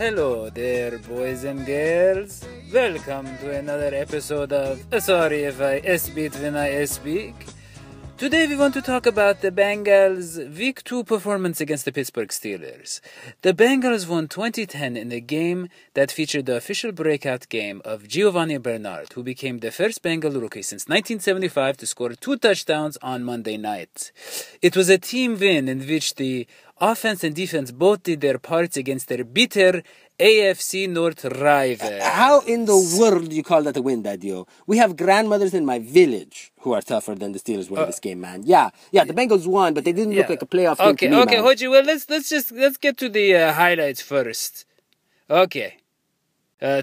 Hello there, boys and girls. Welcome to another episode of Sorry if I S-beat when I S-speak. Today we want to talk about the Bengals' Week 2 performance against the Pittsburgh Steelers. The Bengals won 20-10 in a game that featured the official breakout game of Giovanni Bernard, who became the first Bengal rookie since 1975 to score 2 touchdowns on Monday night. It was a team win in which the offense and defense both did their parts against their bitter AFC North rival. How in the world do you call that a win, Dadio? We have grandmothers in my village who are tougher than the Steelers were in this game, man. Yeah, the Bengals won, but they didn't look like a playoff team to me, Okay, man. Hodgie, well, let's get to the highlights first. Okay.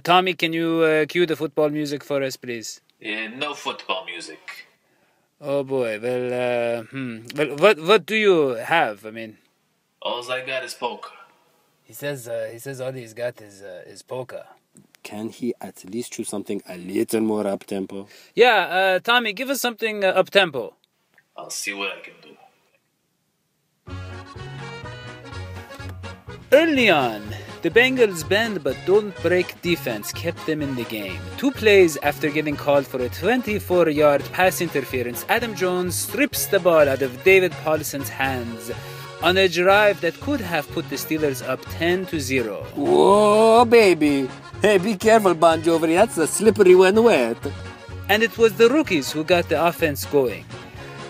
Tommy, can you cue the football music for us, please? No football music. Oh boy, well, Well, what do you have? I mean, All I got is poker. he says all he's got is poker. Can he at least choose something a little more up-tempo? Yeah, Tommy, give us something up-tempo. I'll see what I can do. Early on, the Bengals' bend but don't break defense kept them in the game. 2 plays after getting called for a 24-yard pass interference, Adam Jones strips the ball out of David Paulson's hands on a drive that could have put the Steelers up 10-0. Whoa, baby. Hey, be careful, Bon Jovi. That's a slippery when wet. And it was the rookies who got the offense going.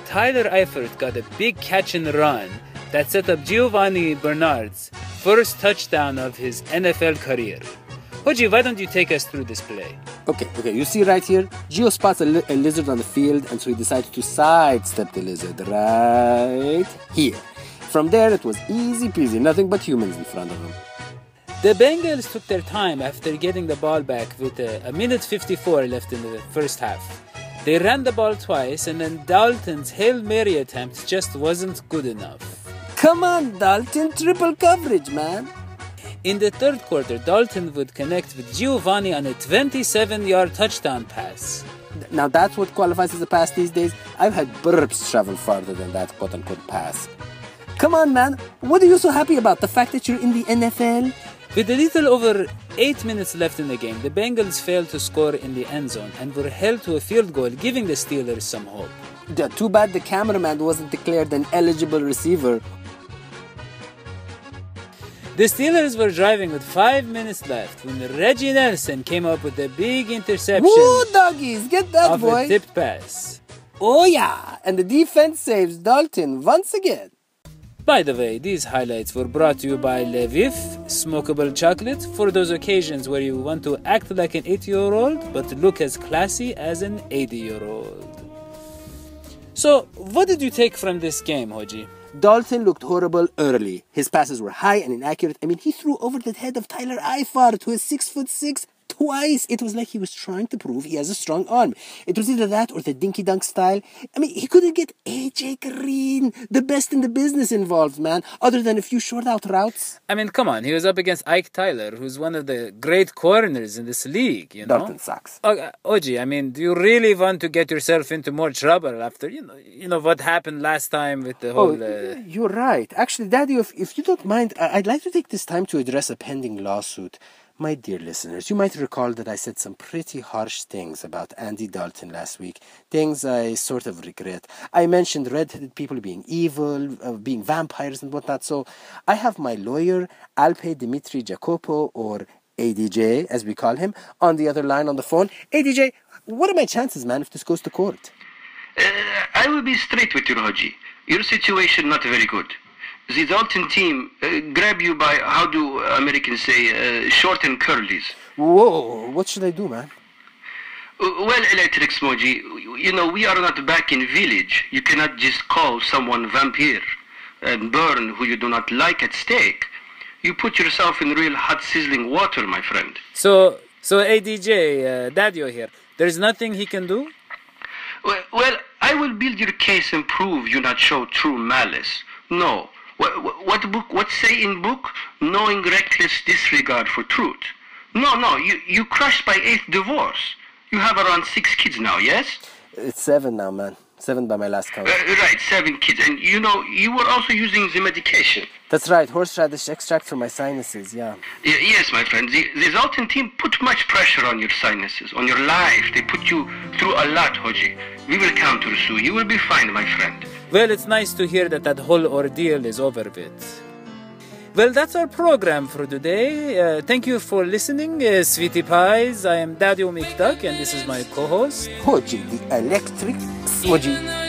Tyler Eifert got a big catch and run that set up Giovanni Bernard's first touchdown of his NFL career. Hodgie, why don't you take us through this play? Okay, you see right here? Gio spots a lizard on the field, and so he decides to sidestep the lizard right here. From there, it was easy peasy, nothing but humans in front of him. The Bengals took their time after getting the ball back with a minute 54 left in the first half. They ran the ball twice, and then Dalton's Hail Mary attempt just wasn't good enough. Come on, Dalton, triple coverage, man. In the third quarter, Dalton would connect with Giovanni on a 27-yard touchdown pass. Now that's what qualifies as a pass these days. I've had burps travel farther than that quote-unquote pass. Come on, man. What are you so happy about? The fact that you're in the NFL? With a little over 8 minutes left in the game, the Bengals failed to score in the end zone and were held to a field goal, giving the Steelers some hope. Too bad the cameraman wasn't declared an eligible receiver. The Steelers were driving with 5 minutes left when Reggie Nelson came up with a big interception. Woo, doggies, get that, of boy. a tipped pass. Oh, yeah. And the defense saves Dalton once again. By the way, these highlights were brought to you by Whif, Smokeable chocolate, for those occasions where you want to act like an 80-year-old but look as classy as an 80-year-old. So, what did you take from this game, Hodgie? Dalton looked horrible early. His passes were high and inaccurate. I mean, he threw over the head of Tyler Eifert, who is 6'6", twice. It was like he was trying to prove he has a strong arm. It was either that or the dinky dunk style. I mean, he couldn't get AJ Green, the best in the business, involved, man, other than a few short out routes. I mean, come on, he was up against Ike Tyler, who's one of the great corners in this league, you know? Dalton sucks. Hodgie, I mean, do you really want to get yourself into more trouble after, you know what happened last time with the whole... You're right. Actually, Dadio, if you don't mind, I'd like to take this time to address a pending lawsuit. My dear listeners, you might recall that I said some pretty harsh things about Andy Dalton last week. Things I sort of regret. I mentioned red-headed people being evil, being vampires and whatnot. So I have my lawyer, Alpay Dimitri Jacopo, or ADJ, as we call him, on the other line on the phone. ADJ, what are my chances, man, if this goes to court? I will be straight with you, Hodgie. Your situation not very good. The Dalton team grab you by, how do Americans say, short and curlies. Whoa, what should I do, man? Well, Electric Smodgie, you know, we are not back in village. You cannot just call someone vampire and burn who you do not like at stake. You put yourself in real hot sizzling water, my friend. So ADJ, Dadio here, there's nothing he can do? Well, I will build your case and prove you not show true malice. No. What say in book? Knowing reckless disregard for truth. No, you crushed by 8th divorce. You have around 6 kids now, yes? It's 7 now, man. 7 by my last count. Right, 7 kids. And you know, you were also using the medication. That's right, horseradish extract for my sinuses, yeah. Yes, my friend. The Zoltan team put much pressure on your sinuses, on your life. They put you through a lot, Hodgie. We will counter you. You will be fine, my friend. Well, it's nice to hear that whole ordeal is over with. Well, that's our program for today. Thank you for listening, Sweetie Pies. I am Dadio McDuck, and this is my co-host, Hodgie, the electric Smodgie.